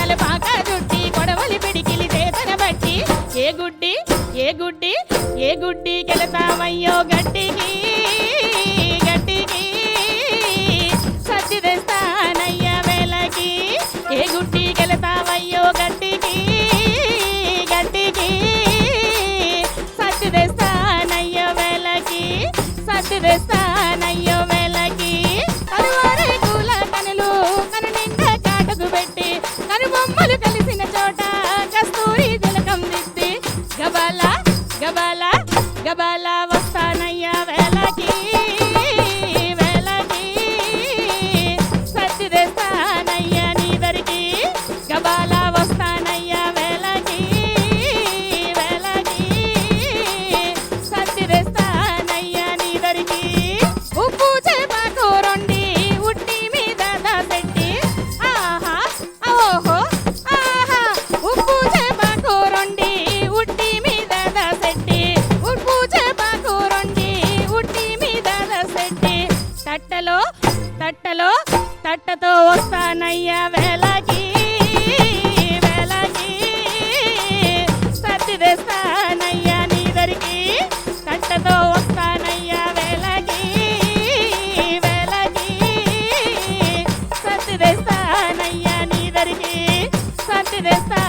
తలపాక చుట్టి కొడవలి పిడికిలి చేతన బట్టి ఏ గుడ్డి ఏ గుడ్డి ఏ గుడ్డికెళతావయ్యో గట్టికి గట్టికి సత్తి తెస్తానయ్య వేళకి ఏ గుడ్డికెళతావయ్యో గట్టికి గట్టికి సత్తి తెస్తానయ్య వేళకి సత్తి తెస్తానయ్యో వేళకి కరువారే కూల కనులు కను నిండా కాటుకు పెట్టి కను బొమ్మలు కలిసిన చోట కస్తూరి తిలకం దిద్ది గబాల గబాల గబాల వస్తానయ్యా వేళకి వేళకి సత్తి తెస్తానయ్యా నీ దరికి గబాల వస్తానయ్యా వేళకి వేళకి సత్తి తెస్తానయ్యా నీ దరికి ఉప్పు చేప కూరొండి ఉట్టి మీద దాసెట్టి ఆహా ఓహో ఆహా ఉప్పు చేప కూరొండి ఉట్టి మీద దాసెట్టి ఉప్పు చేప కూరొండి ఉట్టి మీద దాసెట్టి తట్టలో తట్టలో తట్టతో వస్తానయ్యా వేళకి వేళకి సత్తి తెస్తానయ్యా నీ దరికి తట్టతో వస్తానయ్యా వేళకి వేళకి సత్తి తెస్తానయ్యా నీ దరికి సత్తి తెస్తా